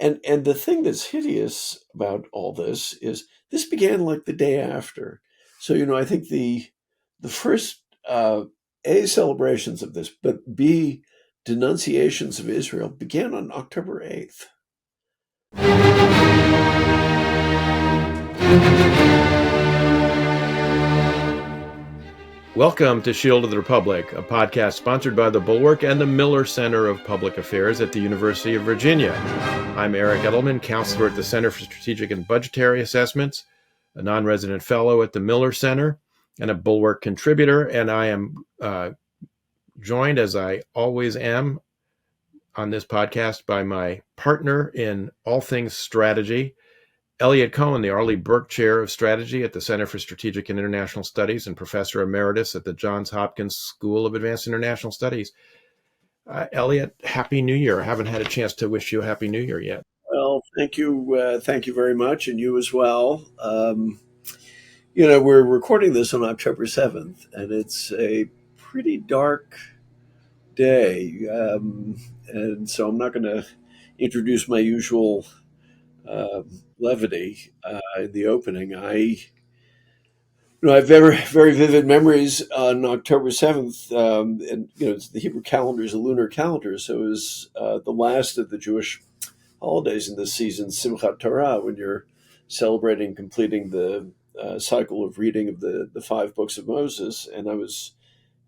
And the thing that's hideous about all this is this began like the day after. So, I think the first A, celebrations of this, but B, denunciations of Israel began on October 8th. Welcome to Shield of the Republic, a podcast sponsored by the Bulwark and the Miller Center of Public Affairs at the University of Virginia. I'm Eric Edelman, counselor at the Center for Strategic and Budgetary Assessments, a non-resident fellow at the Miller Center, and a Bulwark contributor, and I am joined, as I always am on this podcast, by my partner in all things strategy, Eliot Cohen, the Arleigh Burke Chair of Strategy at the Center for Strategic and International Studies and Professor Emeritus at the Johns Hopkins School of Advanced International Studies. Eliot, Happy New Year. I haven't had a chance to wish you a Happy New Year yet. Well, thank you. Thank you very much, and you as well. We're recording this on October 7th, and it's a pretty dark day. And so I'm not going to introduce my usual levity in the opening. I have very, very vivid memories on October 7th. And, it's the Hebrew calendar is a lunar calendar. So it was the last of the Jewish holidays in this season, Simchat Torah, when you're celebrating completing the cycle of reading of the five books of Moses. And I was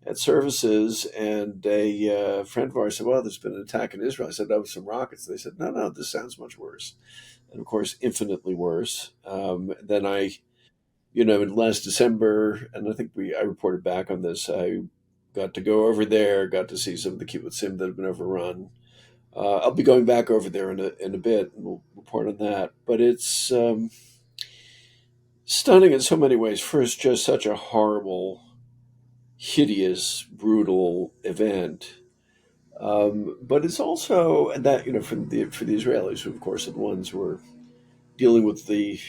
at services, and a friend of ours said, "Well, there's been an attack in Israel." I said, "That was some rockets." They said, No, this sounds much worse." And of course, infinitely worse. Then in last December, and I think I reported back on this, I got to go over there, got to see some of the kibbutzim that have been overrun. I'll be going back over there in a bit, and we'll report on that. But it's stunning in so many ways. First, just such a horrible, hideous, brutal event. But it's also that for the Israelis, who of course are the ones who are dealing with the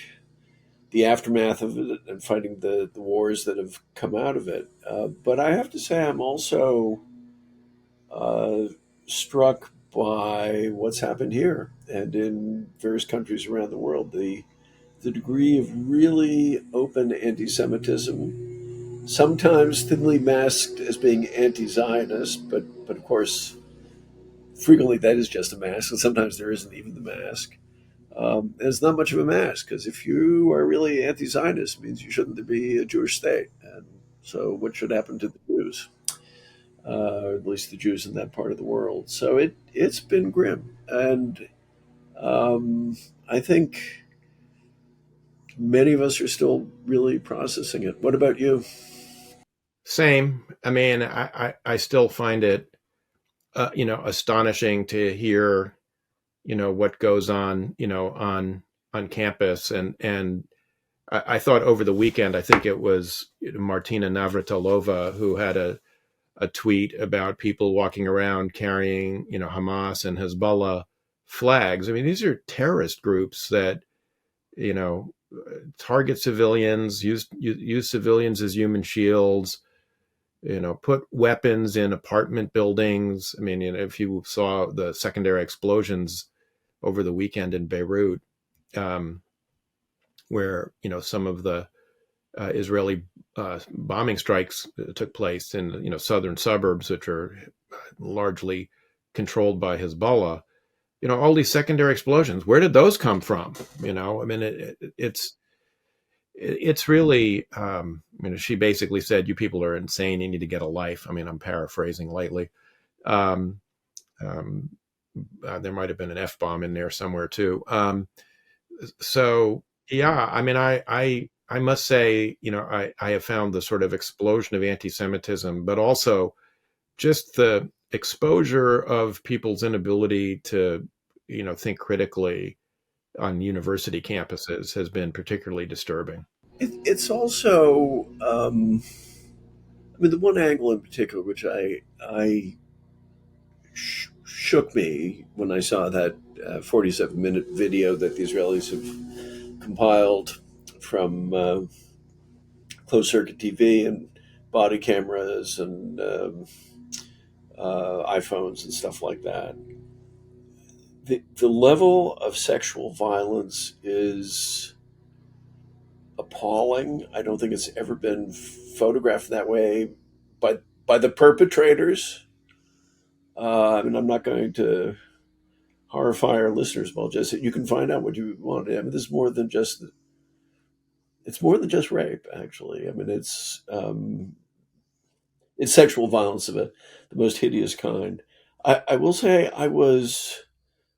aftermath of it and fighting the wars that have come out of it. But I have to say, I'm also struck by what's happened here and in various countries around the world. The degree of really open anti-Semitism, sometimes thinly masked as being anti-Zionist, but of course, frequently that is just a mask, and sometimes there isn't even the mask. It's not much of a mask, because if you are really anti-Zionist, it means you shouldn't be a Jewish state. And so what should happen to the Jews, or at least the Jews in that part of the world? So it's been grim. And I think many of us are still really processing it. What about you? Same. I mean, I still find it, astonishing to hear, what goes on, on campus. And I thought over the weekend, I think it was Martina Navratilova who had a tweet about people walking around carrying, Hamas and Hezbollah flags. I mean, these are terrorist groups that, target civilians, use civilians as human shields, put weapons in apartment buildings. I mean, if you saw the secondary explosions over the weekend in Beirut, where, some of the Israeli bombing strikes took place in, southern suburbs, which are largely controlled by Hezbollah, all these secondary explosions, where did those come from? I mean, it's really, she basically said, "You people are insane. You need to get a life." I mean, I'm paraphrasing lightly. There might have been an F-bomb in there somewhere too. So yeah, I mean, I must say, I have found the sort of explosion of anti-Semitism, but also just the exposure of people's inability to, think critically on university campuses has been particularly disturbing. It's also, the one angle in particular which I shook me when I saw that 47-minute video that the Israelis have compiled from closed circuit TV and body cameras and iPhones and stuff like that. the level of sexual violence is appalling. I don't think it's ever been photographed that way by the perpetrators. I mean, I'm not going to horrify our listeners, but I'll just you can find out what you want. I mean, this is more than just it's more than just rape. Actually, I mean, it's sexual violence of the most hideous kind. I will say I was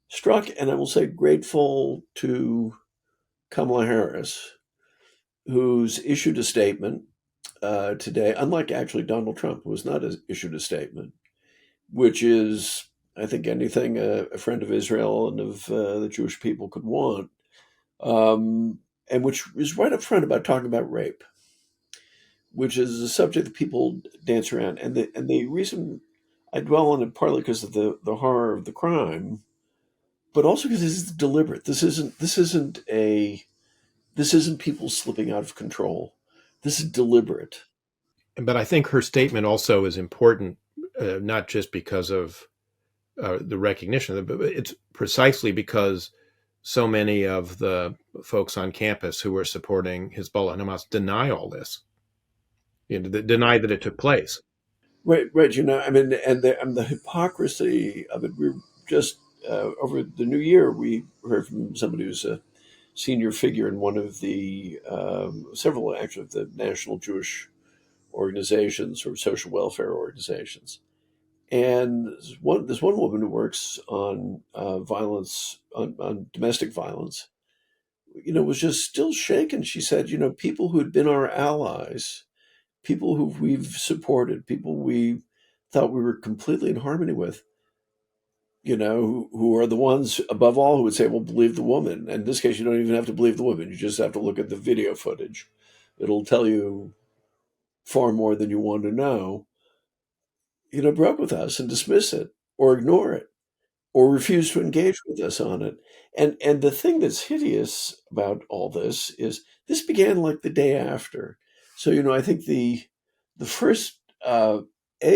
struck, and I will say grateful to Kamala Harris, who's issued a statement today, unlike actually Donald Trump, who has not issued a statement, which is, I think, anything a friend of Israel and of the Jewish people could want, and which is right up front about talking about rape, which is a subject that people dance around. And the reason I dwell on it partly because of the horror of the crime, but also because this is deliberate. This isn't people slipping out of control. This is deliberate. But I think her statement also is important, not just because of the recognition of it, but it's precisely because so many of the folks on campus who were supporting Hezbollah and Hamas deny all this, deny that it took place. Right, right. I mean, and the hypocrisy of it. We just over the new year, we heard from somebody who's a senior figure in one of the several actually of the national Jewish organizations or social welfare organizations. And this one woman who works on violence, on domestic violence, was just still shaken. She said, people who had been our allies, people who we've supported, people we thought we were completely in harmony with, who are the ones above all who would say, well, believe the woman. And in this case, you don't even have to believe the woman. You just have to look at the video footage. It'll tell you far more than you want to know, broke with us and dismiss it or ignore it or refuse to engage with us on it. And the thing that's hideous about all this is this began like the day after. So, I think the first A,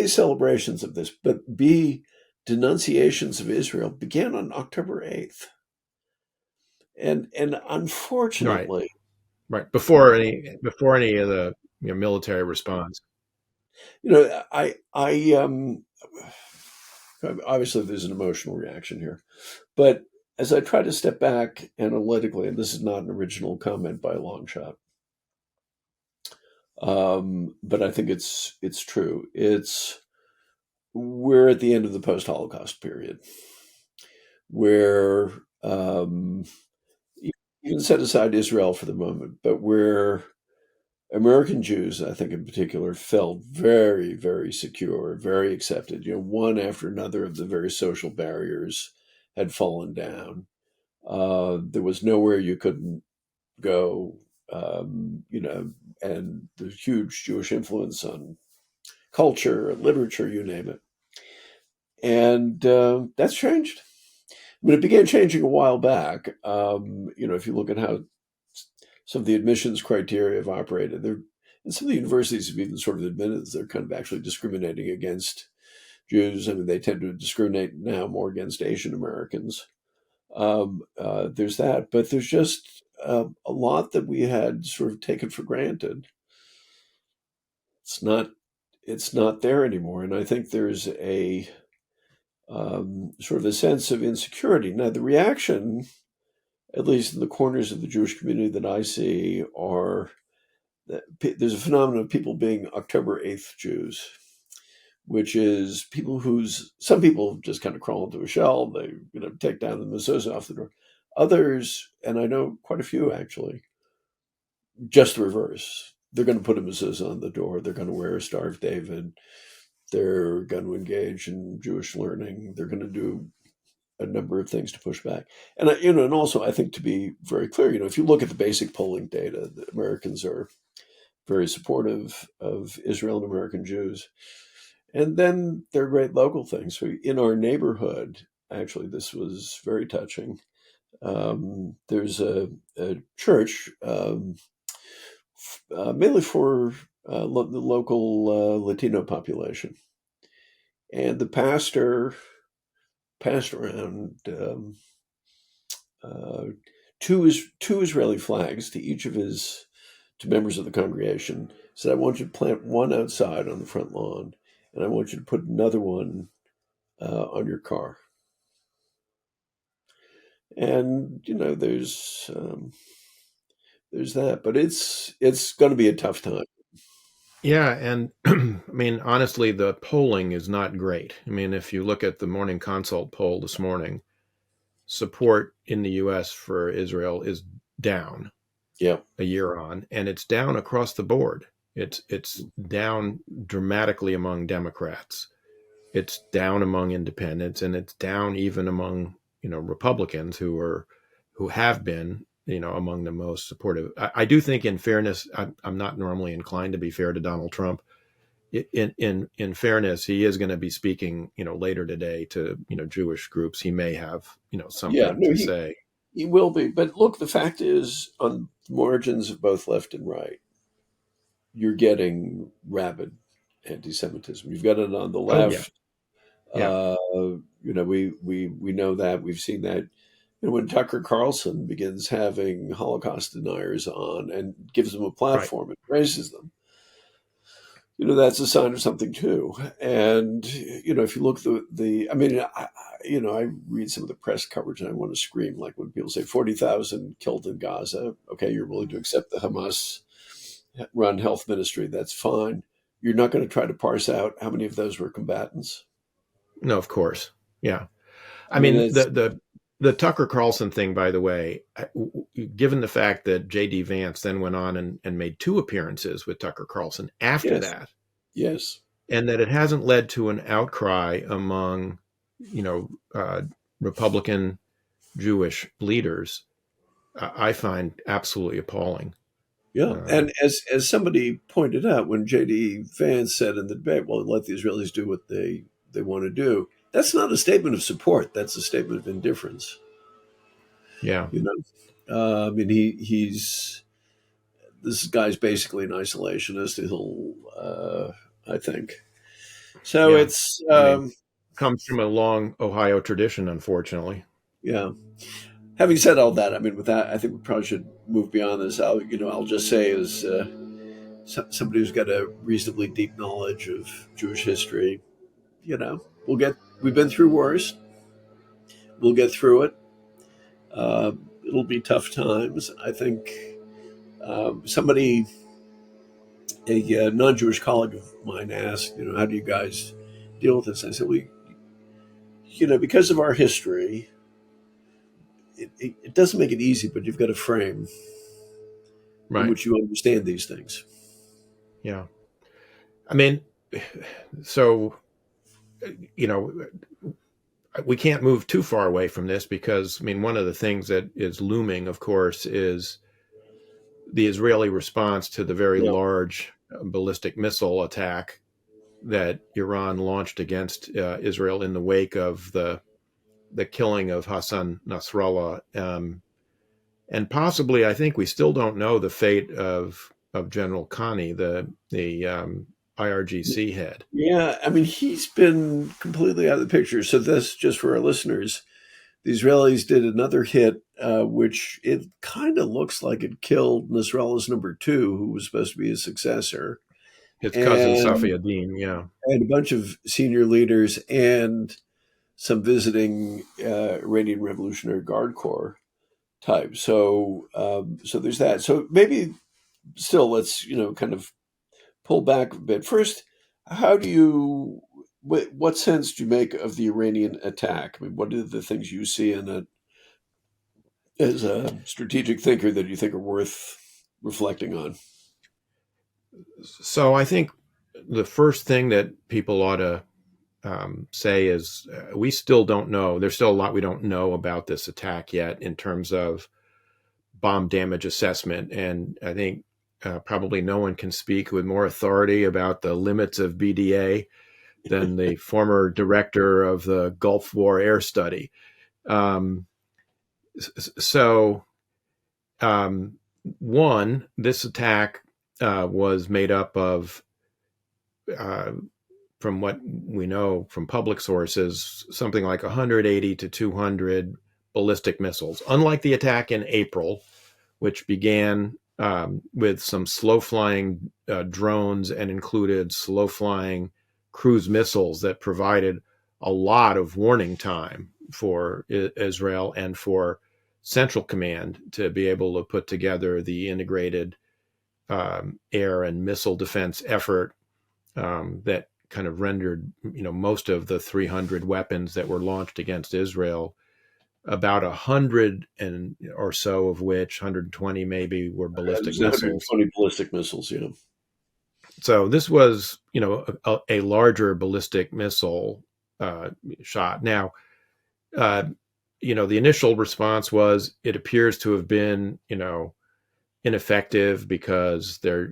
celebrations of this, but B, denunciations of Israel began on October 8th. And Right, unfortunately, right. Before any of the military response. I obviously there's an emotional reaction here, but as I try to step back analytically, and this is not an original comment by a long shot, but I think it's true. We're at the end of the post-Holocaust period, where you can set aside Israel for the moment, but where American Jews, I think in particular, felt very, very secure, very accepted. One after another of the very social barriers had fallen down. There was nowhere you couldn't go, and the huge Jewish influence on culture and literature, you name it. And that's changed. I mean, it began changing a while back. If you look at how some of the admissions criteria have operated, and some of the universities have even sort of admitted they're kind of actually discriminating against Jews. I mean, they tend to discriminate now more against Asian Americans. There's that, but there's just a lot that we had sort of taken for granted. It's not. It's not there anymore, and I think there's a sort of a sense of insecurity. Now, the reaction, at least in the corners of the Jewish community that I see, are that there's a phenomenon of people being October 8th Jews, which is some people just kind of crawl into a shell. They, take down the mezuzah off the door. Others, and I know quite a few actually, just the reverse. They're going to put a mezuzah on the door. They're going to wear a Star of David. They're going to engage in Jewish learning. They're going to do a number of things to push back. And and also I think to be very clear, if you look at the basic polling data, the Americans are very supportive of Israel and American Jews. And then there are great local things. So in our neighborhood, actually, this was very touching. There's a church, mainly for the local Latino population. And the pastor passed around uh, two Israeli flags to members of the congregation. Said, "I want you to plant one outside on the front lawn, and I want you to put another one on your car." And there's that, but it's going to be a tough time. Yeah, and I mean, honestly, the polling is not great. I mean, if you look at the Morning Consult poll this morning, support in the U.S. for Israel is down Yeah, a year on, and it's down across the board. It's down dramatically among Democrats. It's down among independents, and it's down even among Republicans who have been among the most supportive. I do think, in fairness, I'm not normally inclined to be fair to Donald Trump. In fairness, he is going to be speaking later today to Jewish groups. He may have yeah, something no, to say. he will be. But look, the fact is, on the margins of both left and right, you're getting rabid anti-Semitism. You've got it on the Oh yeah, left. yeah, We know that, we've seen that. When Tucker Carlson begins having Holocaust deniers on and gives them a right. platform and raises them, that's a sign of something too. And if you look I mean, I read some of the press coverage and I want to scream, like when people say 40,000 killed in Gaza. Okay, you're willing to accept the Hamas run health ministry. That's fine. You're not going to try to parse out how many of those were combatants. No, of course. Yeah. I I mean, mean, it's the Tucker Carlson thing, by the way, given the fact that J.D. Vance then went on and made 2 appearances with Tucker Carlson after yes, that, yes, and that it hasn't led to an outcry among, you know, uh, Republican Jewish leaders, I find absolutely appalling. yeah. Um, And as somebody pointed out, when J.D. Vance said in the debate, "Well, let the Israelis do what they want to do," that's not a statement of support. That's a statement of indifference. yeah, You know, I mean, this guy's basically an isolationist. I think so. yeah. It's I mean, comes from a long Ohio tradition, unfortunately. yeah. Having said all that, I mean, with that, I think we probably should move beyond this. I'll just say, as somebody who's got a reasonably deep knowledge of Jewish history, we've been through worse. We'll get through it. It'll be tough times. I think somebody, a non-Jewish colleague of mine, asked, how do you guys deal with this? I said, because of our history, it doesn't make it easy, but you've got a frame in Right. which you understand these things. Yeah. I mean, so, you know, we can't move too far away from this because, I mean, one of the things that is looming, of course, is the Israeli response to the very Yeah, large ballistic missile attack that Iran launched against Israel in the wake of the killing of Hassan Nasrallah. And possibly, I think we still don't know the fate of General Khani, the IRGC head. yeah. I mean, he's been completely out of the picture. So this, just for our listeners, the Israelis did another hit, which it kind of looks like it killed Nasrallah's number two, who was supposed to be his successor, His cousin and Safi ad-Din, yeah. a bunch of senior leaders and some visiting Iranian Revolutionary Guard Corps type. So there's that. So maybe still, let's kind of pull back a bit. First, how do you? What sense do you make of the Iranian attack? I mean, what are the things you see in it as a strategic thinker that you think are worth reflecting on? So I think the first thing that people ought to say is we still don't know. There's still a lot we don't know about this attack yet in terms of bomb damage assessment. And I think probably no one can speak with more authority about the limits of BDA than the former director of the Gulf War Air Study. Um, so, um, this attack was made up of uh, from what we know from public sources, something like 180 to 200 ballistic missiles. Unlike the attack in April, which began with some slow-flying drones and included slow-flying cruise missiles that provided a lot of warning time for Israel and for Central Command to be able to put together the integrated air and missile defense effort that kind of rendered, most of the 300 weapons that were launched against Israel, about 100 or so of which 120 maybe were ballistic missiles. 120 ballistic missiles, yeah. So this was, a larger ballistic missile shot. Now, the initial response was it appears to have been, ineffective because they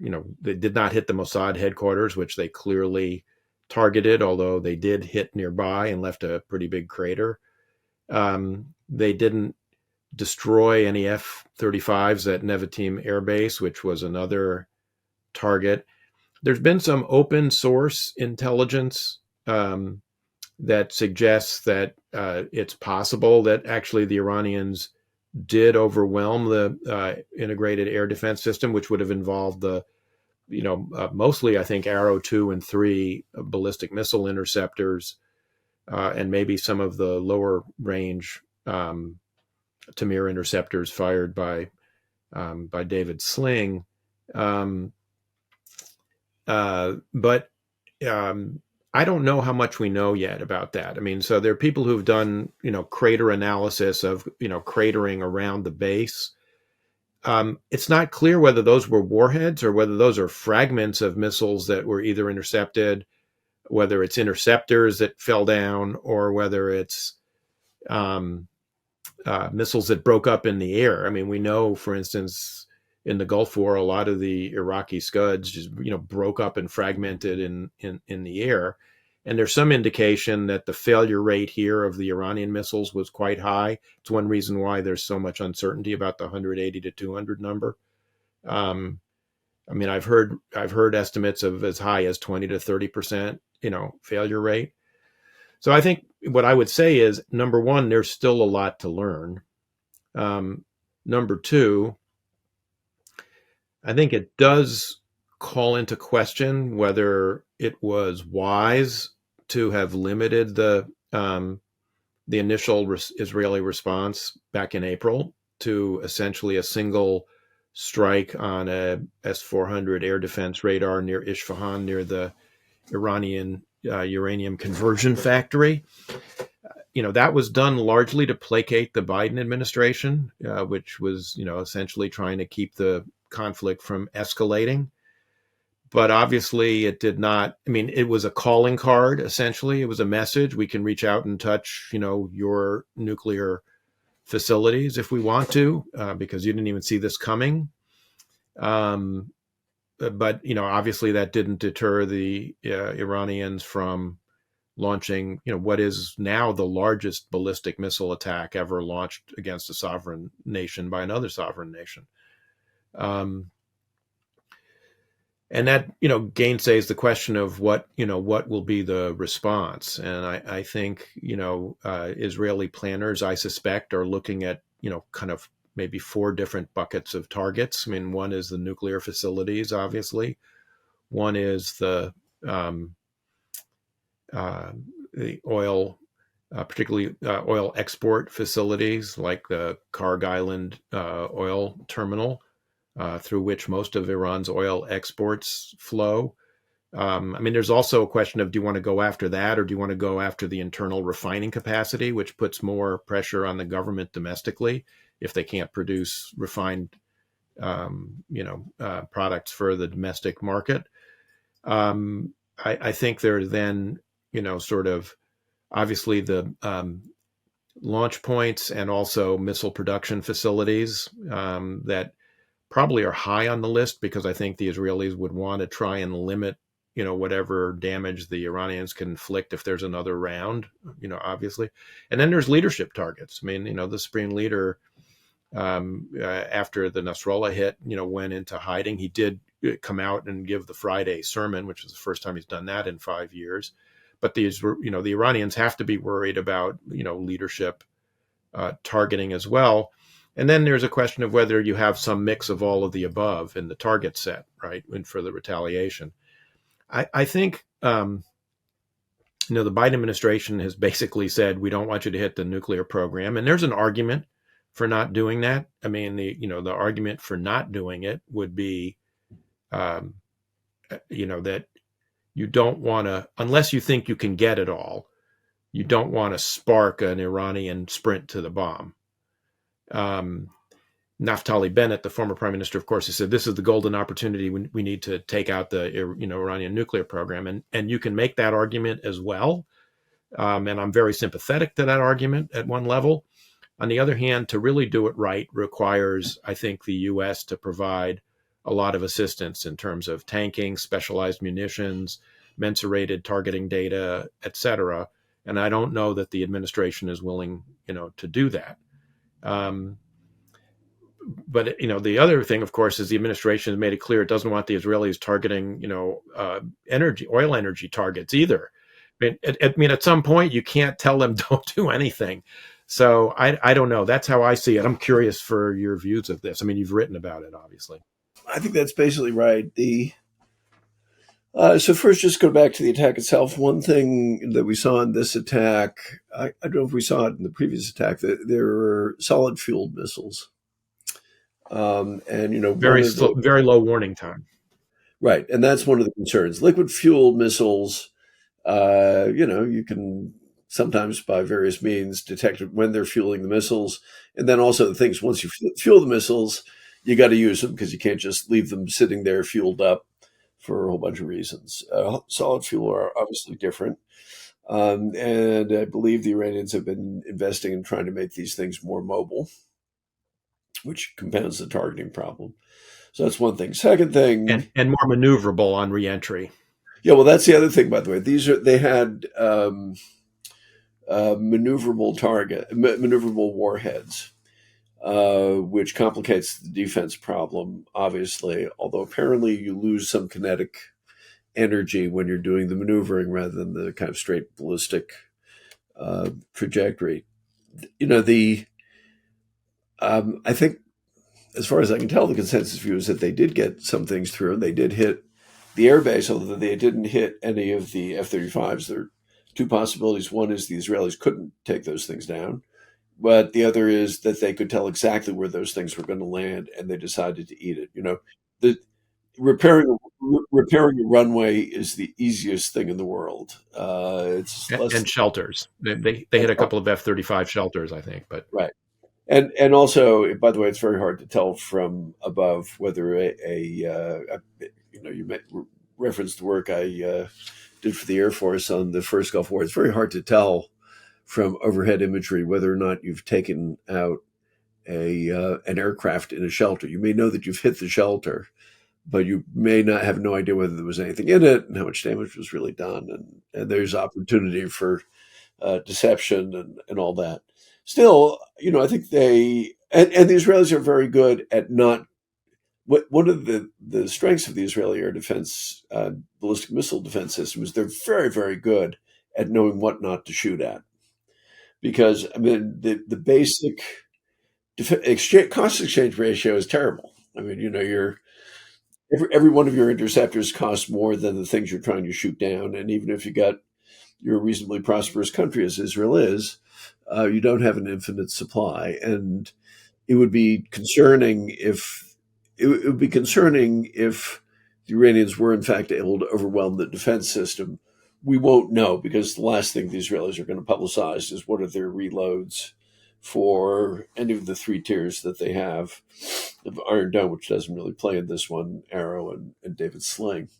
did not hit the Mossad headquarters, which they clearly targeted, although they did hit nearby and left a pretty big crater. They didn't destroy any F-35s at Nevatim Air Base, which was another target. There's been some open source intelligence that suggests that it's possible that actually the Iranians did overwhelm the integrated air defense system, which would have involved the, mostly, I think, Arrow 2 and 3 ballistic missile interceptors, and maybe some of the lower range Tamir interceptors fired by David Sling. But I don't know how much we know yet about that. I mean, so there are people who've done, crater analysis of, cratering around the base. It's not clear whether those were warheads or whether those are fragments of missiles that were either intercepted, whether it's interceptors that fell down, or whether it's missiles that broke up in the air. I mean, we know, for instance, in the Gulf War, a lot of the Iraqi Scuds just, broke up and fragmented in the air. And there's some indication that the failure rate here of the Iranian missiles was quite high. It's one reason why there's so much uncertainty about the 180 to 200 number. I mean, I've heard estimates of as high as 20 to 30%, failure rate. So I think what I would say is, number one, there's still a lot to learn. Number two, I think it does call into question whether it was wise to have limited the initial Israeli response back in April to essentially a single strike on a S-400 air defense radar near Isfahan, near the Iranian uranium conversion factory. That was done largely to placate the Biden administration, which was, essentially trying to keep the conflict from escalating. But obviously it did not. I mean, it was a calling card, essentially. It was a message. We can reach out and touch, your nuclear facilities if we want to, because you didn't even see this coming. But, obviously that didn't deter the Iranians from launching, what is now the largest ballistic missile attack ever launched against a sovereign nation by another sovereign nation. And that, gainsays the question of what will be the response. And I think, Israeli planners, I suspect, are looking at, kind of maybe 4 different buckets of targets. I mean, one is the nuclear facilities, obviously. One is the oil, particularly oil export facilities like the Kharg Island oil terminal, through which most of Iran's oil exports flow. I mean, there's also a question of, do you want to go after that, or do you want to go after the internal refining capacity, which puts more pressure on the government domestically if they can't produce refined, products for the domestic market. I think there are then, sort of obviously the launch points and also missile production facilities that probably are high on the list, because I think the Israelis would want to try and limit, whatever damage the Iranians can inflict if there's another round, obviously. And then there's leadership targets. I mean, the Supreme Leader, after the Nasrallah hit, went into hiding. He did come out and give the Friday sermon, which is the first time he's done that in 5 years. But the Iranians have to be worried about, leadership targeting as well. And then there's a question of whether you have some mix of all of the above in the target set, right, and for the retaliation. I think, the Biden administration has basically said, we don't want you to hit the nuclear program. And there's an argument for not doing that. I mean, the argument for not doing it would be, that you don't want to, unless you think you can get it all, you don't want to spark an Iranian sprint to the bomb. Naftali Bennett, the former prime minister, of course, has said this is the golden opportunity. We need to take out the Iranian nuclear program, and you can make that argument as well. And I'm very sympathetic to that argument at one level. On the other hand, to really do it right requires, I think, the U.S. to provide a lot of assistance in terms of tanking, specialized munitions, mensurated targeting data, et cetera. And I don't know that the administration is willing, to do that. But the other thing, of course, is the administration has made it clear it doesn't want the Israelis targeting, oil energy targets either. I mean, at some point, you can't tell them don't do anything. So I don't know. That's how I see it. I'm curious for your views of this. I mean, you've written about it, obviously. I think that's basically right. So first, just go back to the attack itself. One thing that we saw in this attack, I don't know if we saw it in the previous attack, that there were solid fueled missiles. And very low warning time. Right, and that's one of the concerns. Liquid fueled missiles, you can sometimes by various means detect when they're fueling the missiles, and then also the things once you fuel the missiles, you got to use them because you can't just leave them sitting there fueled up for a whole bunch of reasons. Solid fuel are obviously different. And I believe the Iranians have been investing in trying to make these things more mobile, which compounds the targeting problem. So that's one thing. Second thing, and more maneuverable on reentry. Yeah, well, that's the other thing. By the way, they had maneuverable warheads, which complicates the defense problem, obviously. Although apparently you lose some kinetic energy when you're doing the maneuvering rather than the kind of straight ballistic trajectory. I think, as far as I can tell, the consensus view is that they did get some things through. They did hit the airbase, although they didn't hit any of the F-35s. There are two possibilities. One is the Israelis couldn't take those things down, but the other is that they could tell exactly where those things were going to land, and they decided to eat it. The repairing a runway is the easiest thing in the world. It's and shelters. They hit a couple of F-35 shelters, I think, but right. And also, by the way, it's very hard to tell from above whether you referenced the work I did for the Air Force on the first Gulf War. It's very hard to tell from overhead imagery whether or not you've taken out an aircraft in a shelter. You may know that you've hit the shelter, but you may not have no idea whether there was anything in it and how much damage was really done. And there's opportunity for deception and all that. Still, I think the Israelis are very good at not. One of the strengths of the Israeli air defense ballistic missile defense system is they're very, very good at knowing what not to shoot at. Because I mean, the basic cost exchange ratio is terrible. I mean, every one of your interceptors costs more than the things you're trying to shoot down, and even if you're a reasonably prosperous country as Israel is, you don't have an infinite supply, and it would be concerning if the Iranians were in fact able to overwhelm the defense system. We won't know because the last thing the Israelis are going to publicize is what are their reloads for any of the three tiers that they have of Iron Dome, which doesn't really play in this one, Arrow and David Sling.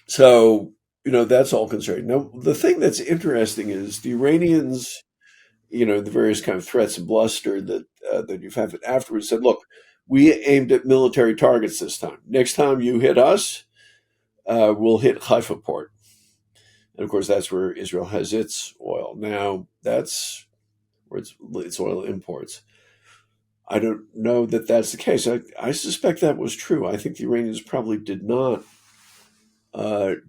So that's all concerning. Now, the thing that's interesting is the Iranians, the various kind of threats and bluster that you've had afterwards said, look, we aimed at military targets this time. Next time you hit us, we'll hit Haifa port. And of course, that's where Israel has its oil. Now, that's where its oil imports. I don't know that that's the case. I suspect that was true. I think the Iranians probably did not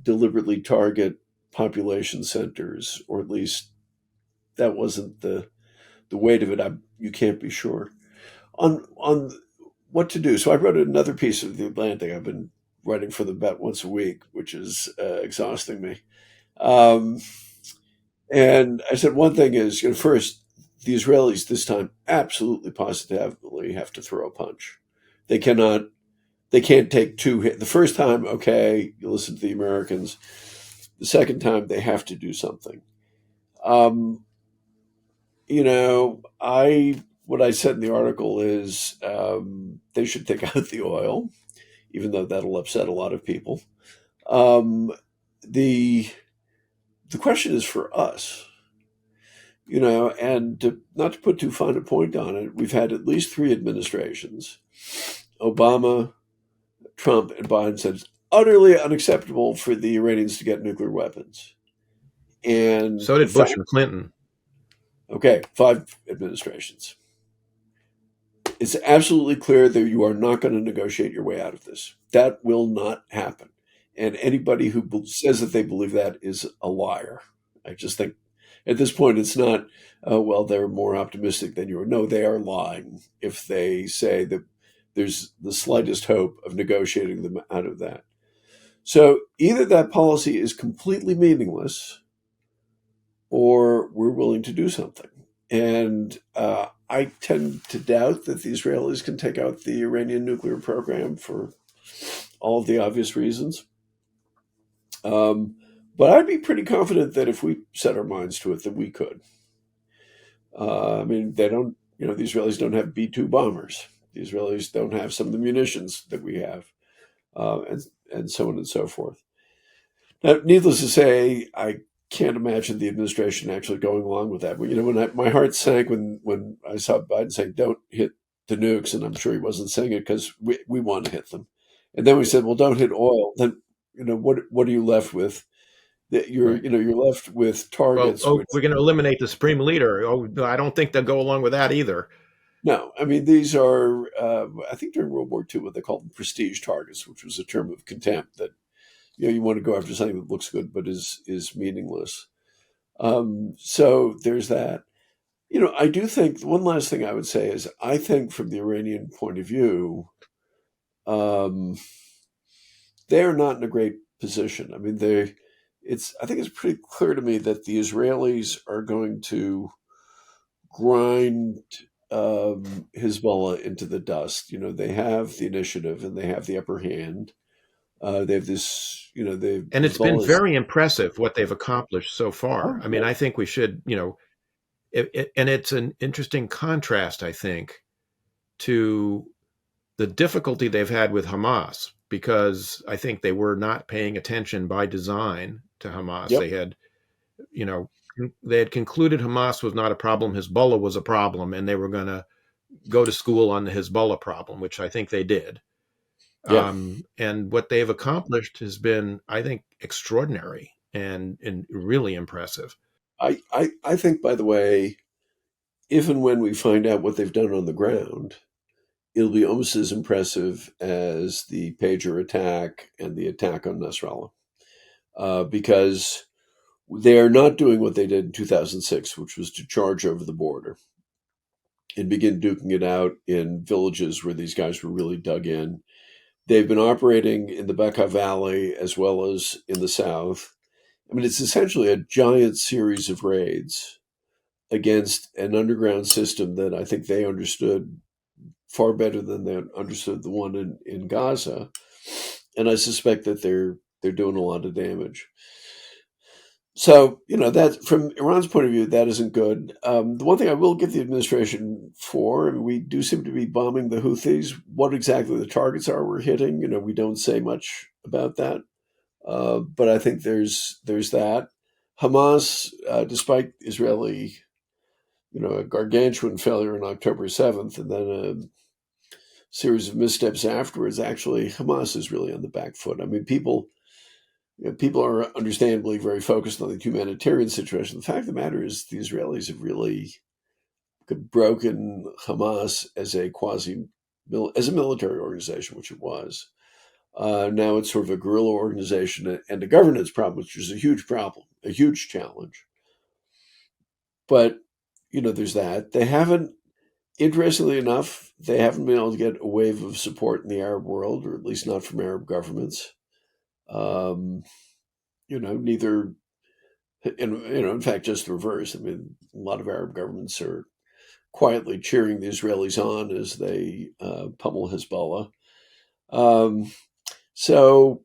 deliberately target population centers, or at least that wasn't the weight of it. You can't be sure on what to do. So I wrote another piece of the Atlantic. I've been writing for them about once a week, which is exhausting me. Um, and I said one thing is, first, the Israelis this time absolutely positively have to throw a punch. They cannot. They can't take two hits. The first time, okay, you listen to the Americans. The second time, they have to do something. Um, what I said in the article is they should take out the oil, even though that'll upset a lot of people. Um, the the question is for us, and not to put too fine a point on it, we've had at least three administrations. Obama, Trump, and Biden said it's utterly unacceptable for the Iranians to get nuclear weapons. And So in did Bush fact, and Clinton. okay, five administrations. It's absolutely clear that you are not going to negotiate your way out of this. That will not happen. And anybody who says that they believe that is a liar. I just think at this point it's not, well, they're more optimistic than you are. No, they are lying if they say that there's the slightest hope of negotiating them out of that. So either that policy is completely meaningless or we're willing to do something. And I tend to doubt that the Israelis can take out the Iranian nuclear program for all of the obvious reasons. But I'd be pretty confident that if we set our minds to it, that we could. I mean, they don't, the Israelis don't have B-2 bombers. The Israelis don't have some of the munitions that we have, and so on and so forth. Now, needless to say, I can't imagine the administration actually going along with that. But, my heart sank when I saw Biden saying, don't hit the nukes, and I'm sure he wasn't saying it because we want to hit them. And then we said, well, don't hit oil. Then, what are you left with? That Right. you're left with targets. Well, we're going to eliminate the supreme leader. Oh, I don't think they'll go along with that either. No, I mean, these are, I think during World War II, what they called them prestige targets, which was a term of contempt that, you want to go after something that looks good but is meaningless. So there's that. I do think one last thing I would say is I think from the Iranian point of view, um, they are not in a great position. I mean, I think it's pretty clear to me that the Israelis are going to grind Hezbollah into the dust. They have the initiative and they have the upper hand. They have this, And it's been Hezbollah's. very impressive what they've accomplished so far. Oh, I mean, yeah. I think we should, and it's an interesting contrast, I think, to the difficulty they've had with Hamas, because I think they were not paying attention by design to Hamas. Yep. You know, they had concluded Hamas was not a problem, Hezbollah was a problem, and they were going to go to school on the Hezbollah problem, which I think they did. Yeah. And what they've accomplished has been, I think, extraordinary and really impressive. I think, by the way, if and when we find out what they've done on the ground, it'll be almost as impressive as the pager attack and the attack on Nasrallah, because they are not doing what they did in 2006, which was to charge over the border and begin duking it out in villages where these guys were really dug in. They've been operating in the Bekaa Valley as well as in the south. I mean, it's essentially a giant series of raids against an underground system that I think they understood far better than they understood the one in Gaza. And I suspect that they're doing a lot of damage. So, that from Iran's point of view, that isn't good. The one thing I will give the administration for, and we do seem to be bombing the Houthis. What exactly the targets are we're hitting, we don't say much about that. But I think there's that. Hamas, despite Israeli, a gargantuan failure on October 7th, and then a series of missteps afterwards, actually, Hamas is really on the back foot. I mean, people are understandably very focused on the humanitarian situation. The fact of the matter is the Israelis have really broken Hamas as a as a military organization, which it was. Now it's sort of a guerrilla organization and a governance problem, which is a huge problem, a huge challenge. But there's that. They haven't, interestingly enough, they haven't been able to get a wave of support in the Arab world, or at least not from Arab governments. Neither. In fact, just the reverse. I mean, a lot of Arab governments are quietly cheering the Israelis on as they pummel Hezbollah. So,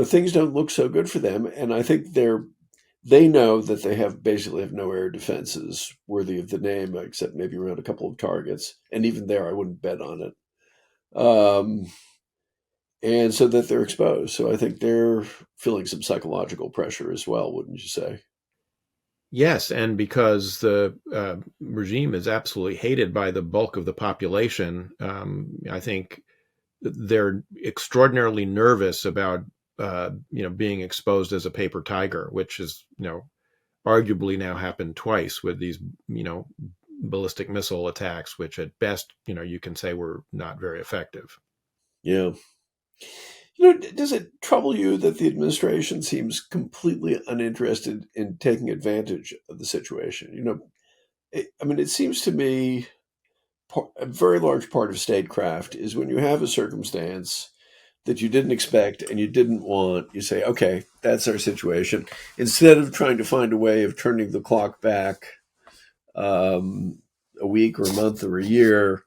things don't look so good for them. And I think they know that they basically have no air defenses worthy of the name, except maybe around a couple of targets. And even there, I wouldn't bet on it. And so that they're exposed. So I think they're feeling some psychological pressure as well, wouldn't you say? Yes, and because the regime is absolutely hated by the bulk of the population, I think they're extraordinarily nervous about being exposed as a paper tiger, which is arguably now happened twice with these ballistic missile attacks, which at best you can say were not very effective. Yeah. Does it trouble you that the administration seems completely uninterested in taking advantage of the situation? It seems to me a very large part of statecraft is when you have a circumstance that you didn't expect and you didn't want, you say, okay, that's our situation. Instead of trying to find a way of turning the clock back a week or a month or a year,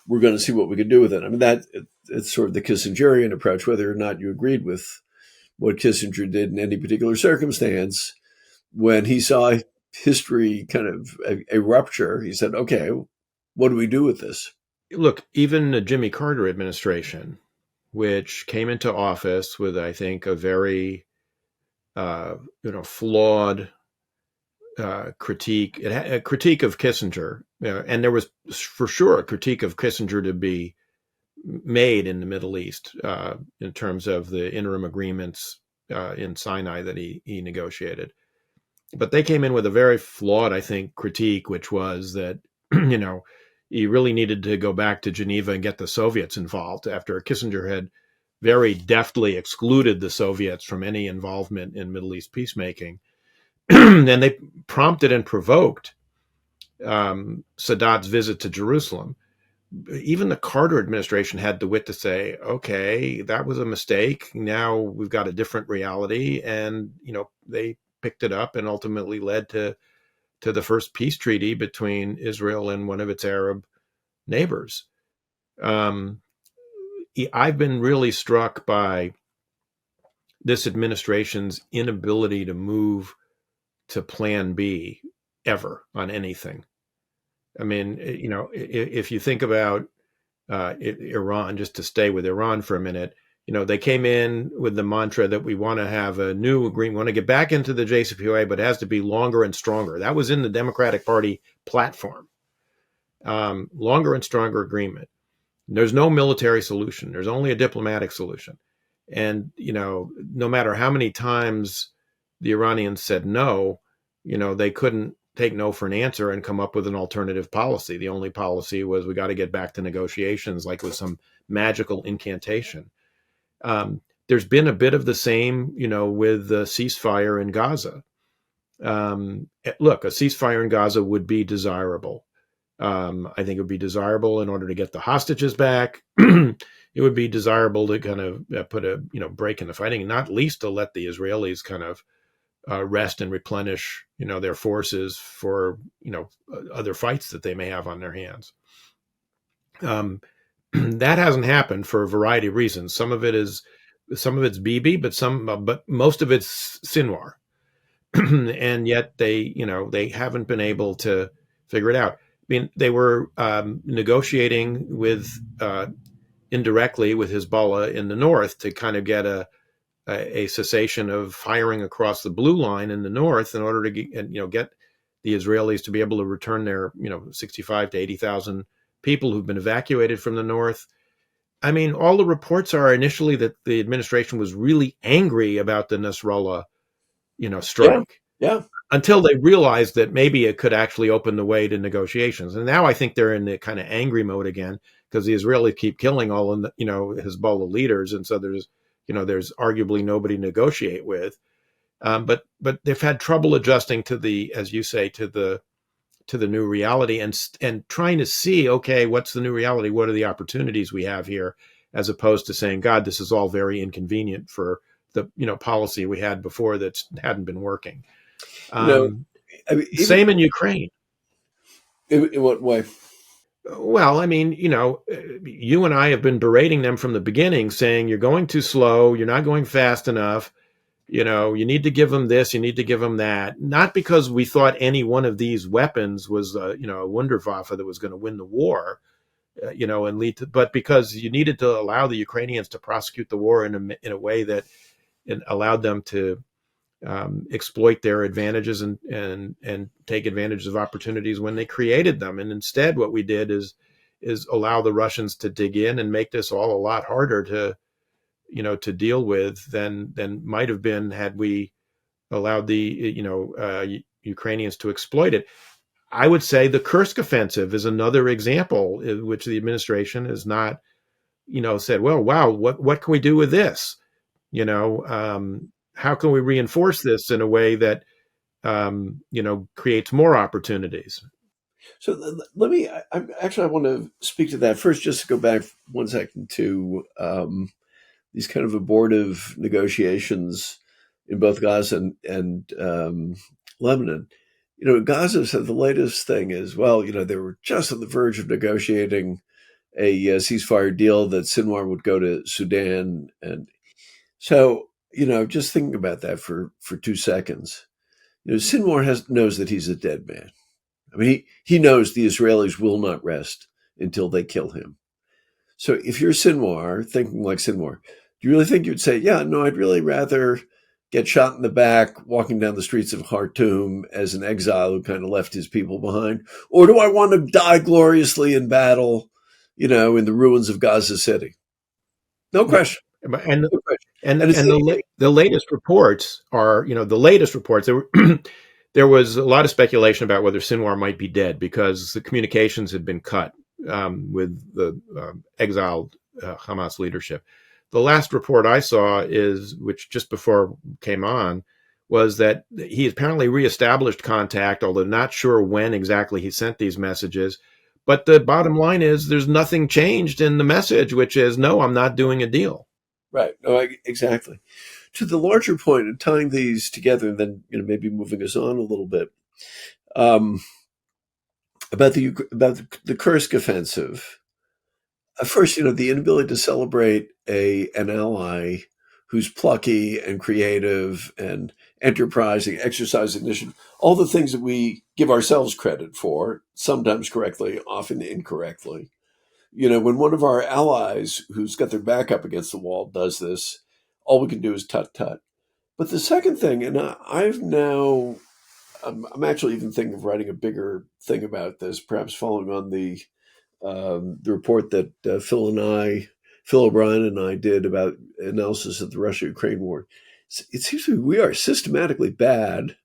we're going to see what we can do with it. I mean, it's sort of the Kissingerian approach, whether or not you agreed with what Kissinger did in any particular circumstance. When he saw history kind of a rupture, he said, okay, what do we do with this? Look, even the Jimmy Carter administration, which came into office with, I think, a very, flawed critique. It had a critique of Kissinger, and there was for sure a critique of Kissinger to be made in the Middle East in terms of the interim agreements in Sinai that he negotiated. But they came in with a very flawed, I think, critique, which was that, he really needed to go back to Geneva and get the Soviets involved after Kissinger had very deftly excluded the Soviets from any involvement in Middle East peacemaking. And they prompted and provoked Sadat's visit to Jerusalem. Even the Carter administration had the wit to say, okay, that was a mistake. Now we've got a different reality. And, they picked it up and ultimately led to the first peace treaty between Israel and one of its Arab neighbors. I've been really struck by this administration's inability to move to plan B ever on anything. I mean, if you think about Iran, just to stay with Iran for a minute, they came in with the mantra that we want to have a new agreement, we want to get back into the JCPOA, but it has to be longer and stronger. That was in the Democratic Party platform. Longer and stronger agreement. There's no military solution. There's only a diplomatic solution. And, no matter how many times the Iranians said no, they couldn't take no for an answer and come up with an alternative policy. The only policy was we got to get back to negotiations, like with some magical incantation. There's been a bit of the same, with the ceasefire in Gaza. Look, a ceasefire in Gaza would be desirable. I think it would be desirable in order to get the hostages back. It would be desirable to kind of put a break in the fighting, and not least to let the Israelis kind of rest and replenish their forces for other fights that they may have on their hands. That hasn't happened for a variety of reasons. Some of it's Bibi, but most of it's Sinwar, and yet they haven't been able to figure it out. I mean, they were negotiating indirectly with Hezbollah in the north to kind of get a cessation of firing across the blue line in the north in order to get the Israelis to be able to return their 65 to 80,000 people who've been evacuated from the north. I mean, all the reports are initially that the administration was really angry about the Nasrallah strike. Yeah. until they realized that maybe it could actually open the way to negotiations. And now I think they're in the kind of angry mode again because the Israelis keep killing all of the, Hezbollah leaders, and so there's arguably nobody to negotiate with. But they've had trouble adjusting to the, as you say, to the new reality, and trying to see, okay, what's the new reality? What are the opportunities we have here, as opposed to saying, God, this is all very inconvenient for the policy we had before that hadn't been working. I mean, Same in Ukraine. In what way? Well, I mean, you and I have been berating them from the beginning, saying you're going too slow, you're not going fast enough. You need to give them this, you need to give them that. Not because we thought any one of these weapons was, a Wunderwaffe that was going to win the war, and lead to, but because you needed to allow the Ukrainians to prosecute the war in a way that allowed them to exploit their advantages and take advantage of opportunities when they created them. And instead, what we did is allow the Russians to dig in and make this all a lot harder to deal with than might have been had we allowed the Ukrainians to exploit it. I would say the Kursk Offensive is another example in which the administration has not, said, well, wow, what can we do with this? How can we reinforce this in a way that creates more opportunities? So let me. I want to speak to that first. Just to go back 1 second to these kind of abortive negotiations in both Gaza and Lebanon. Gaza said the latest thing is, well, they were just on the verge of negotiating a ceasefire deal that Sinwar would go to Sudan, and so just thinking about that for 2 seconds. Sinwar knows that he's a dead man. I mean, he knows the Israelis will not rest until they kill him. So if you're Sinwar, thinking like Sinwar, do you really think you'd say, yeah, no, I'd really rather get shot in the back walking down the streets of Khartoum as an exile who kind of left his people behind? Or do I want to die gloriously in battle, in the ruins of Gaza City? No question. And the latest reports are, there was a lot of speculation about whether Sinwar might be dead because the communications had been cut with the exiled Hamas leadership. The last report I saw which just before came on, was that he apparently reestablished contact, although not sure when exactly he sent these messages. But the bottom line is there's nothing changed in the message, which is, no, I'm not doing a deal. Right. No, exactly. To the larger point and tying these together, and then maybe moving us on a little bit about the Kursk Offensive. First, the inability to celebrate an ally who's plucky and creative and enterprising, exercising initiative, all the things that we give ourselves credit for, sometimes correctly, often incorrectly. When one of our allies who's got their back up against the wall does this, all we can do is tut-tut. But the second thing, and I'm actually even thinking of writing a bigger thing about this, perhaps following on the report that Phil O'Brien and I did about analysis of the Russia-Ukraine war. It seems to me we are systematically bad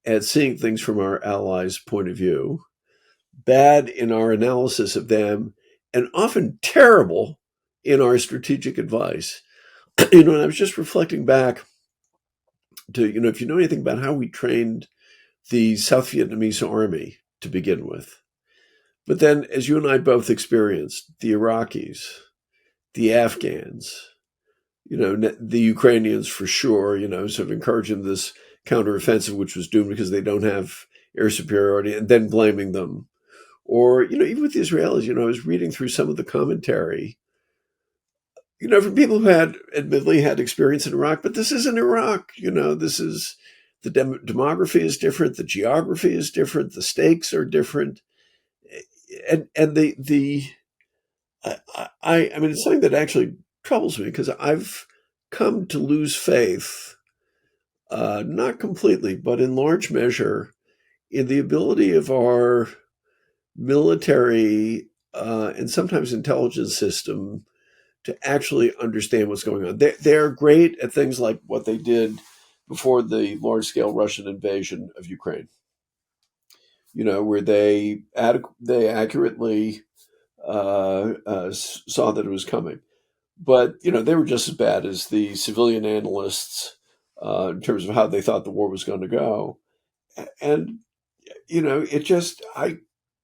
at seeing things from our allies' point of view, bad in our analysis of them, and often terrible in our strategic advice. And I was just reflecting back to, if you know anything about how we trained the South Vietnamese army to begin with. But then, as you and I both experienced, the Iraqis, the Afghans, the Ukrainians for sure, sort of encouraging this counteroffensive, which was doomed because they don't have air superiority, and then blaming them. Or, even with the Israelis, I was reading through some of the commentary, from people who had admittedly had experience in Iraq, but this isn't Iraq. This is, the demography is different, the geography is different, the stakes are different. And I mean, it's something that actually troubles me because I've come to lose faith, not completely, but in large measure, in the ability of our military and sometimes intelligence system to actually understand what's going on. They're great at things like what they did before the large-scale Russian invasion of Ukraine. Where they accurately saw that it was coming. But they were just as bad as the civilian analysts in terms of how they thought the war was going to go. And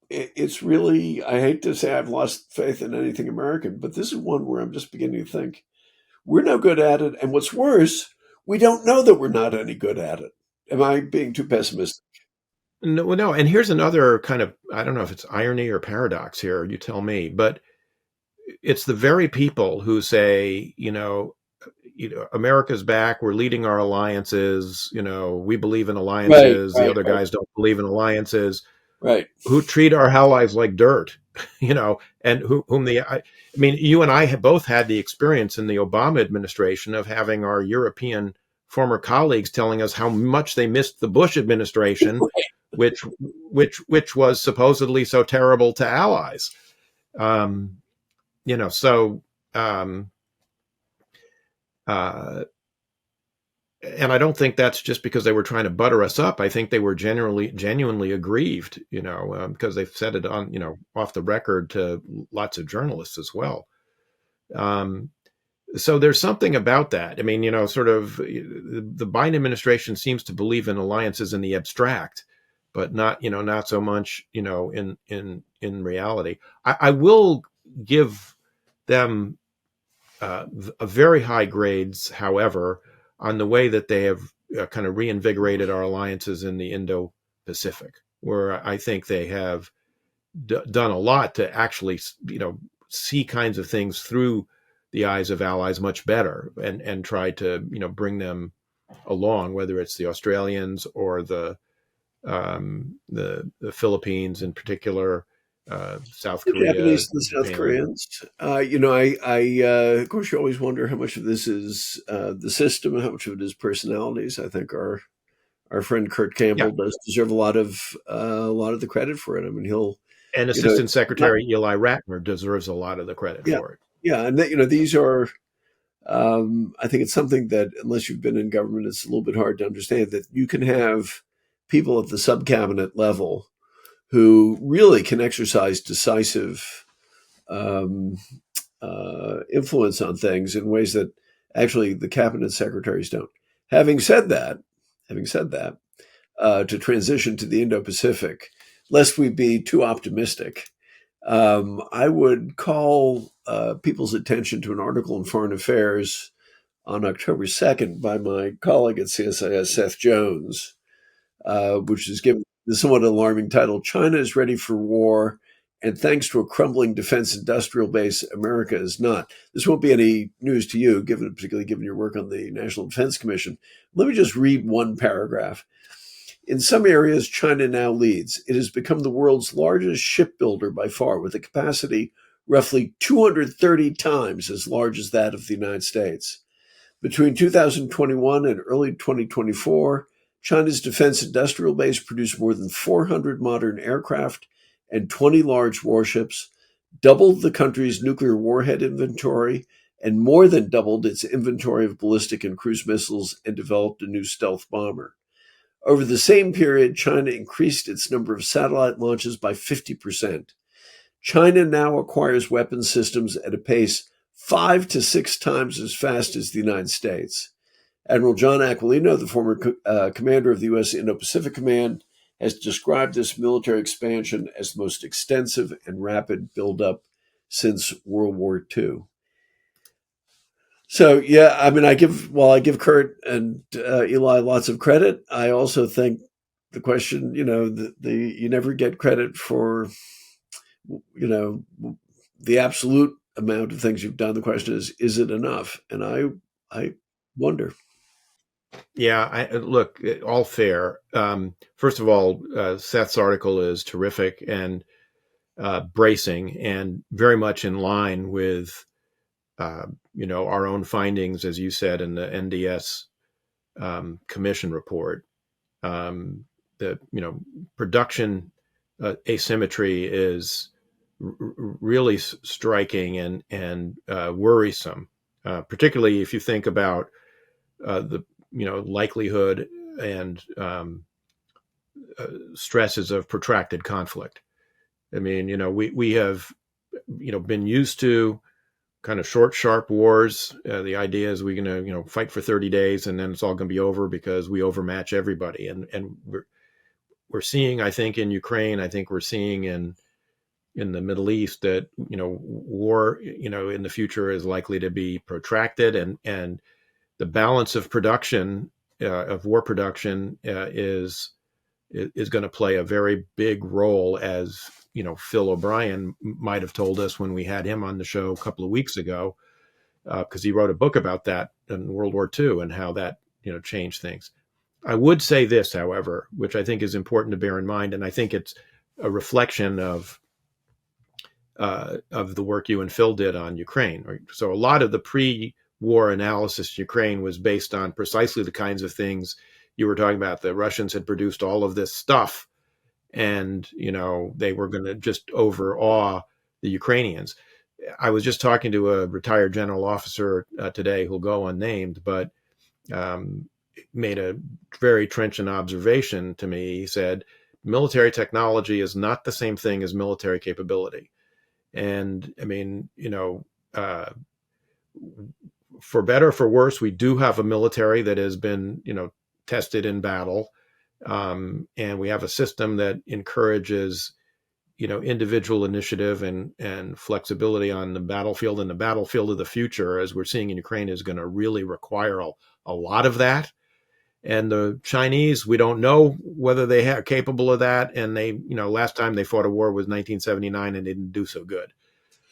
it's really, I hate to say I've lost faith in anything American, but this is one where I'm just beginning to think we're no good at it. And what's worse, we don't know that we're not any good at it. Am I being too pessimistic? No. And here's another kind of, I don't know if it's irony or paradox here, you tell me, but it's the very people who say, America's back, we're leading our alliances, we believe in alliances, the other guys don't believe in alliances, who treat our allies like dirt, and you and I have both had the experience in the Obama administration of having our European former colleagues telling us how much they missed the Bush administration, which was supposedly so terrible to allies. And I don't think that's just because they were trying to butter us up. I think they were genuinely aggrieved, because they've said it on, off the record to lots of journalists as well. So there's something about that. Sort of the Biden administration seems to believe in alliances in the abstract, but not so much, in reality. I will give them a very high grades, however, on the way that they have kind of reinvigorated our alliances in the Indo-Pacific, where I think they have done a lot to actually, see kinds of things through the eyes of allies much better and try to, bring them along, whether it's the Australians or the Philippines in particular, South Korea, Japanese and the Japan. South Koreans. Of course, you always wonder how much of this is the system and how much of it is personalities. I think our friend Kurt Campbell does deserve a lot of the credit for it. He'll and Assistant Secretary Eli Ratner deserves a lot of the credit for it. Yeah, and these are. I think it's something that, unless you've been in government, it's a little bit hard to understand that you can have people at the sub-cabinet level who really can exercise decisive influence on things in ways that actually the cabinet secretaries don't. Having said that, to transition to the Indo-Pacific, lest we be too optimistic, I would call people's attention to an article in Foreign Affairs on October 2nd by my colleague at CSIS, Seth Jones, which is given the somewhat alarming title, China is ready for war, and thanks to a crumbling defense industrial base, America is not. This won't be any news to you, particularly given your work on the National Defense Commission. Let me just read one paragraph. In some areas, China now leads. It has become the world's largest shipbuilder by far, with a capacity roughly 230 times as large as that of the United States. Between 2021 and early 2024, China's defense industrial base produced more than 400 modern aircraft and 20 large warships, doubled the country's nuclear warhead inventory, and more than doubled its inventory of ballistic and cruise missiles, and developed a new stealth bomber. Over the same period, China increased its number of satellite launches by 50%. China now acquires weapons systems at a pace 5 to 6 times as fast as the United States. Admiral John Aquilino, the former commander of the U.S. Indo-Pacific Command, has described this military expansion as the most extensive and rapid buildup since World War II. So, I give Kurt and Eli lots of credit, I also think the question, you never get credit for, the absolute amount of things you've done. The question is it enough? And I wonder. Yeah, look, all fair. First of all, Seth's article is terrific and bracing and very much in line with, our own findings, as you said, in the NDS commission report. The production asymmetry is really striking and worrisome, particularly if you think about the likelihood and stresses of protracted conflict. I mean, we have, been used to kind of short, sharp wars. The idea is we're going to, fight for 30 days and then it's all going to be over because we overmatch everybody. And we're seeing, I think, in Ukraine, I think we're seeing in the Middle East that, war, in the future is likely to be protracted, and the balance of production, of war production, is going to play a very big role, as Phil O'Brien might have told us when we had him on the show a couple of weeks ago, because he wrote a book about that in World War II and how that changed things. I would say this, however, which I think is important to bear in mind, and I think it's a reflection of the work you and Phil did on Ukraine. So a lot of the pre-war analysis in Ukraine was based on precisely the kinds of things you were talking about. The Russians had produced all of this stuff, and they were going to just overawe the Ukrainians. I was just talking to a retired general officer today who'll go unnamed, but made a very trenchant observation to me. He said, military technology is not the same thing as military capability. And I mean, for better or for worse, we do have a military that has been, tested in battle. And we have a system that encourages, individual initiative and flexibility on the battlefield. And the battlefield of the future, as we're seeing in Ukraine, is going to really require a lot of that. And the Chinese, we don't know whether they are capable of that. And they, last time they fought a war was 1979 and they didn't do so good.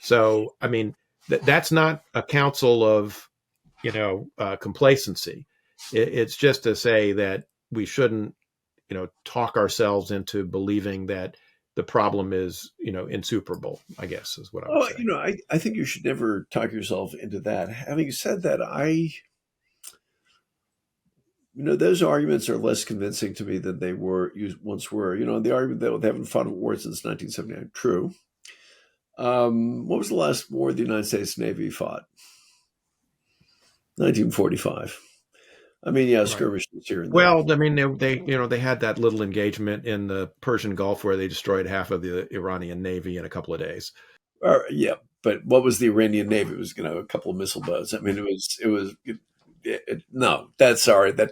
So, I mean, that's not a counsel of, complacency. It's just to say that we shouldn't, talk ourselves into believing that the problem is, insuperable, I guess is what I would say. I think you should never talk yourself into that. Having said that, those arguments are less convincing to me than they once were. The argument that they haven't fought a war since 1979, true. What was the last war the United States Navy fought? 1945. I mean, yeah, skirmishes here and there. Well, I mean, they had that little engagement in the Persian Gulf where they destroyed half of the Iranian Navy in a couple of days. Yeah, but what was the Iranian Navy? It was, a couple of missile boats. I mean, no, that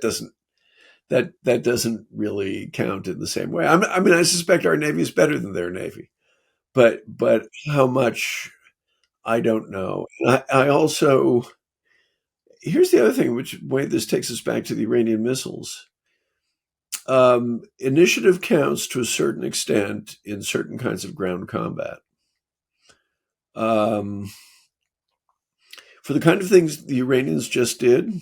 doesn't really count in the same way. I suspect our Navy is better than their Navy, but how much, I don't know. I also, here's the other thing, which way this takes us back to the Iranian missiles. Initiative counts to a certain extent in certain kinds of ground combat. For the kind of things the Iranians just did,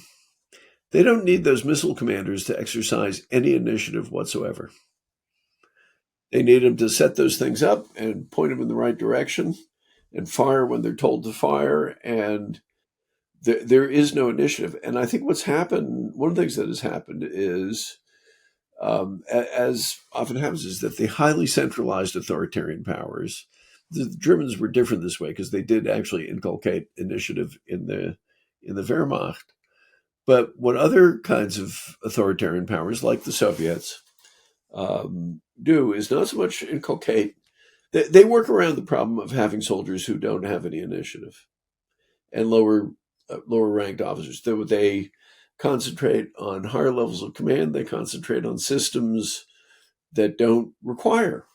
they don't need those missile commanders to exercise any initiative whatsoever. They need them to set those things up and point them in the right direction and fire when they're told to fire. And there is no initiative. And I think what's happened, one of the things that has happened is, as often happens, is that the highly centralized authoritarian powers, the Germans were different this way because they did actually inculcate initiative in the Wehrmacht. But what other kinds of authoritarian powers, like the Soviets, do is not so much inculcate. They work around the problem of having soldiers who don't have any initiative and lower ranked officers. They concentrate on higher levels of command. They concentrate on systems that don't require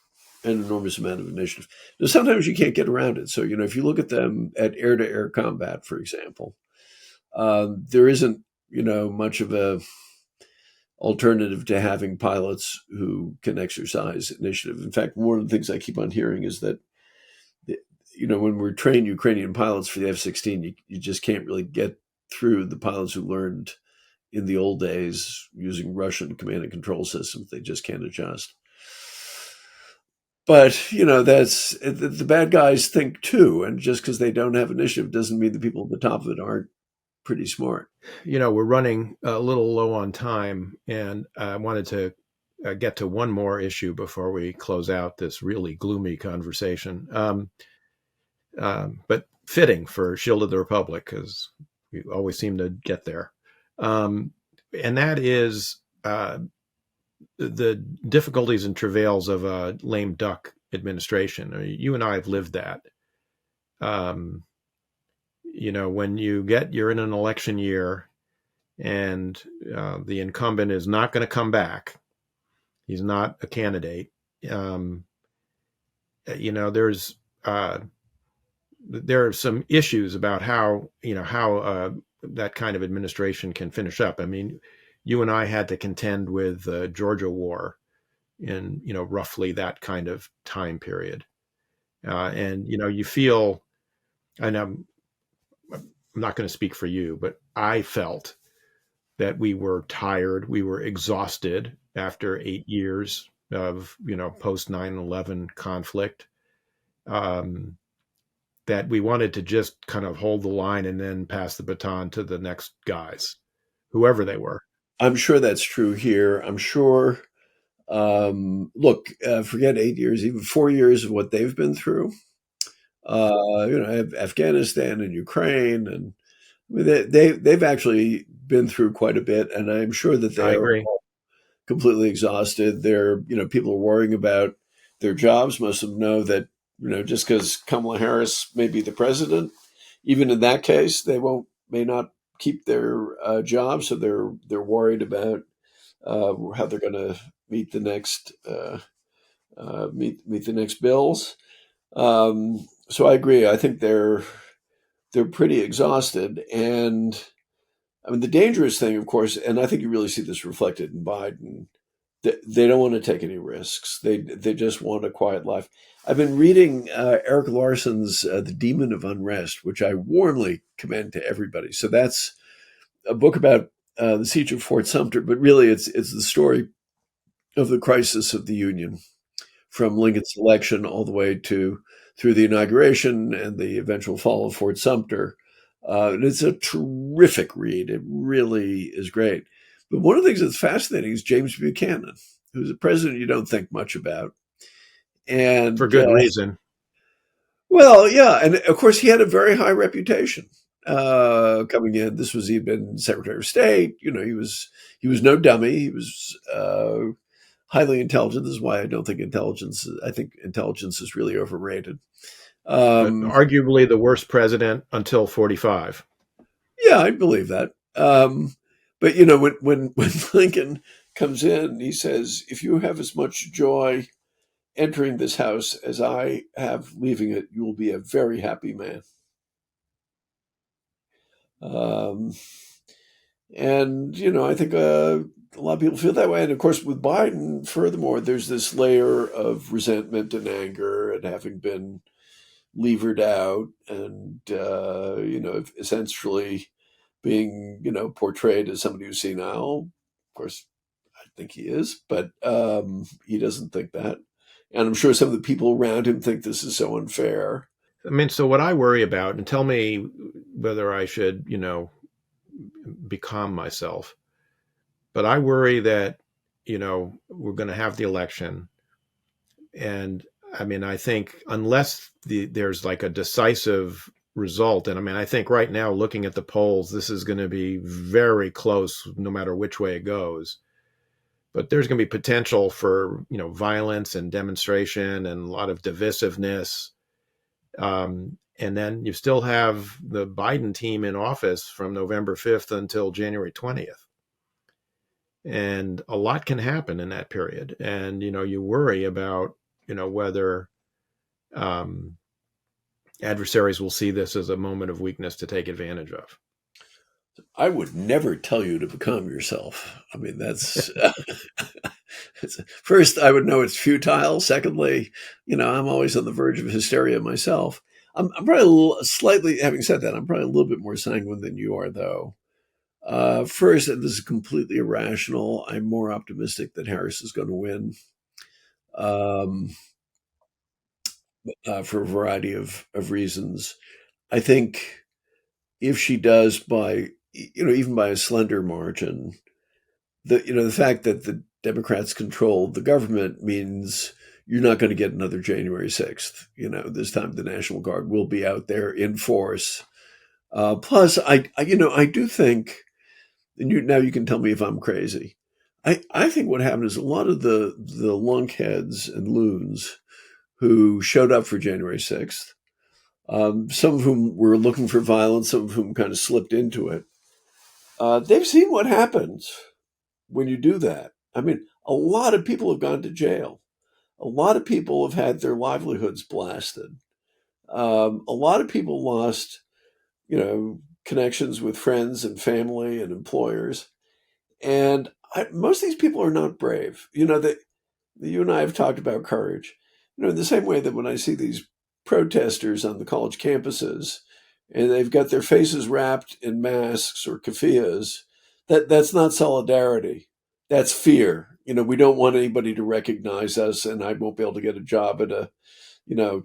an enormous amount of initiative. Now, sometimes you can't get around it. So, if you look at them at air-to-air combat, for example, there isn't, much of a alternative to having pilots who can exercise initiative. In fact, one of the things I keep on hearing is that, when we're training Ukrainian pilots for the F-16, you just can't really get through the pilots who learned in the old days using Russian command and control systems. They just can't adjust. But, that's the bad guys think too. And just because they don't have initiative doesn't mean the people at the top of it aren't pretty smart. We're running a little low on time, and I wanted to get to one more issue before we close out this really gloomy conversation. But fitting for Shield of the Republic, because we always seem to get there. and that is the difficulties and travails of a lame duck administration. I mean, you and I have lived that. When you're in an election year and the incumbent is not going to come back, he's not a candidate. There's there are some issues about how that kind of administration can finish up. I mean, you and I had to contend with the Georgia war in roughly that kind of time period, and you feel, and I'm not going to speak for you, but I felt that we were tired, we were exhausted after 8 years of post 9/11 conflict. That we wanted to just kind of hold the line and then pass the baton to the next guys, whoever they were. I'm sure that's true here. I'm sure. Look, forget 8 years, even 4 years of what they've been through. Afghanistan and Ukraine, and they've actually been through quite a bit, and I'm sure that I they are agree. completely exhausted. People are worrying about their jobs. Most of them know that, just because Kamala Harris may be the president, even in that case, may not keep their jobs. So they're worried about how they're going to meet the next meet the next bills. So I agree. I think they're pretty exhausted, and I mean the dangerous thing, of course, and I think you really see this reflected in Biden. They don't want to take any risks. They just want a quiet life. I've been reading Eric Larson's The Demon of Unrest, which I warmly commend to everybody. So that's a book about the siege of Fort Sumter, but really it's the story of the crisis of the Union from Lincoln's election all the way through the inauguration and the eventual fall of Fort Sumter. And it's a terrific read. It really is great. But one of the things that's fascinating is James Buchanan, who's a president you don't think much about. And For good reason. well, yeah, and of course he had a very high reputation coming in. He'd been Secretary of State. He was no dummy. He was highly intelligent. This is why I don't think intelligence. I think intelligence is really overrated. But arguably the worst president until 45. Yeah, I believe that. But when Lincoln comes in, he says, "If you have as much joy entering this house as I have leaving it, you will be a very happy man." And I think a lot of people feel that way. And of course, with Biden, furthermore, there's this layer of resentment and anger at having been levered out, and essentially being portrayed as somebody who's senile. Of course, I think he is, but he doesn't think that, and I'm sure some of the people around him think this is so unfair. I mean, so what I worry about, and tell me whether I should, be calm myself, but I worry that, we're going to have the election. And I mean, I think unless there's like a decisive result, and I mean, I think right now, looking at the polls, this is going to be very close, no matter which way it goes. But there's going to be potential for, violence and demonstration and a lot of divisiveness. And then you still have the Biden team in office from November 5th until January 20th. And a lot can happen in that period. And, you worry about, whether adversaries will see this as a moment of weakness to take advantage of. I would never tell you to become yourself. I mean, that's first, I would know it's futile. Secondly, I'm always on the verge of hysteria myself. I'm probably slightly, having said that, I'm probably a little bit more sanguine than you are, though. First, and this is completely irrational, I'm more optimistic that Harris is going to win for a variety of reasons. I think if she does by, even by a slender margin, the fact that the Democrats control the government means you're not going to get another January 6th. This time the National Guard will be out there in force. Plus, I do think And now you can tell me if I'm crazy. I think what happened is a lot of the lunkheads and loons who showed up for January 6th, some of whom were looking for violence, some of whom kind of slipped into it. They've seen what happens when you do that. I mean, a lot of people have gone to jail. A lot of people have had their livelihoods blasted. A lot of people lost, connections with friends and family and employers. And most of these people are not brave. That you and I have talked about courage. In the same way that when I see these protesters on the college campuses and they've got their faces wrapped in masks or keffiyehs, that's not solidarity. That's fear. We don't want anybody to recognize us, and I won't be able to get a job at a,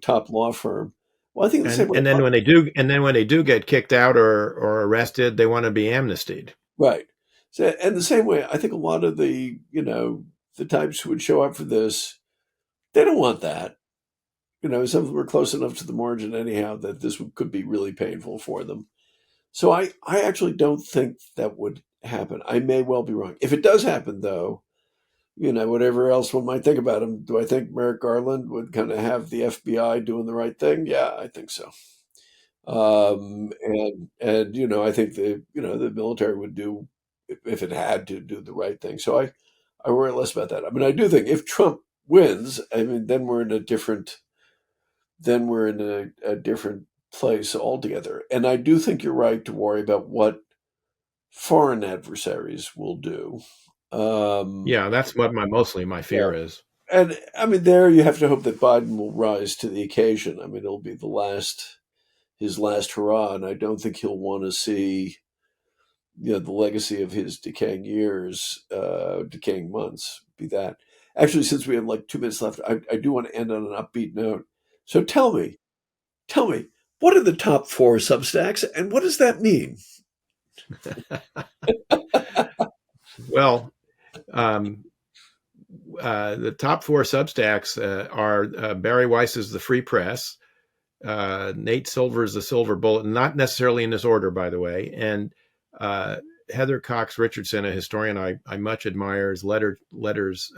top law firm. Well, I think the same way. And then when they do get kicked out or arrested, they want to be amnestied. Right. So, and the same way, I think a lot of the types who would show up for this, they don't want that. Some of them are close enough to the margin anyhow that this could be really painful for them. So I actually don't think that would happen. I may well be wrong. If it does happen, though, whatever else one might think about him, do I think Merrick Garland would kind of have the FBI doing the right thing? Yeah, I think so. And I think the military would do, if it had to, do the right thing. So I worry less about that. I mean, I do think if Trump wins, I mean, then we're in a different place altogether. And I do think you're right to worry about what foreign adversaries will do. Yeah, that's what mostly my fear is. And I mean, there you have to hope that Biden will rise to the occasion. I mean, it'll be his last hurrah, and I don't think he'll want to see, the legacy of his decaying years, decaying months be that. Actually, since we have like 2 minutes left, I do want to end on an upbeat note. So tell me, what are the top 4 Substacks, and what does that mean? Well, the top 4 Substacks are Barry Weiss's The Free Press, Nate Silver's The Silver Bulletin, not necessarily in this order, by the way, and Heather Cox Richardson, a historian I much admire, letters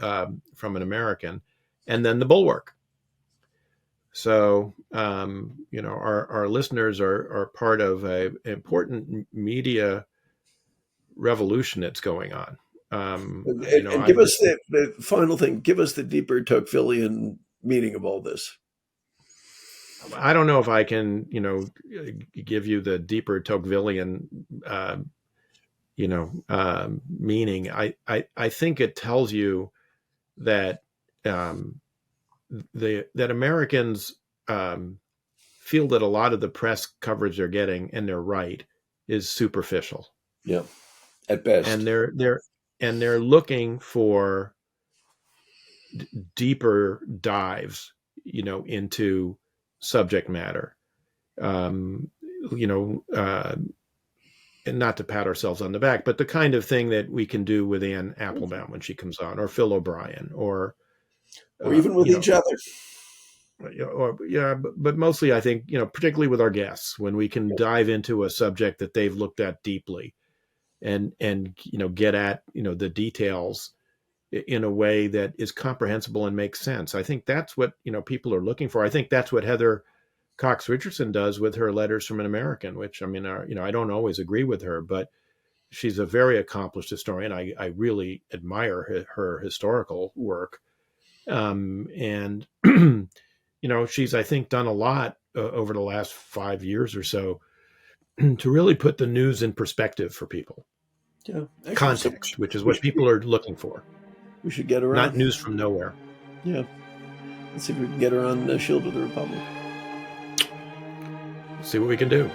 from an American, and then The Bulwark. So, our listeners are part of an important media revolution that's going on. And give us the final thing. Give us the deeper Tocquevillian meaning of all this. I don't know if I can, give you the deeper Tocquevillian, meaning. I think it tells you that that Americans feel that a lot of the press coverage they're getting, and they're right, is superficial. Yeah, at best. And they're looking for deeper dives, into subject matter. And not to pat ourselves on the back, but the kind of thing that we can do with Ann Applebaum when she comes on, or Phil O'Brien, or even with each other. But mostly I think, particularly with our guests, when we can dive into a subject that they've looked at deeply and get at, the details in a way that is comprehensible and makes sense. I think that's what, people are looking for. I think that's what Heather Cox Richardson does with her Letters from an American, which, I mean, I don't always agree with her, but she's a very accomplished historian. I really admire her historical work. And, she's, I think, done a lot over the last 5 years or so to really put the news in perspective for people. Yeah. Context, which is what people are looking for. We should get her Not news from nowhere. Yeah. Let's see if we can get her on Shield of the Republic. See what we can do.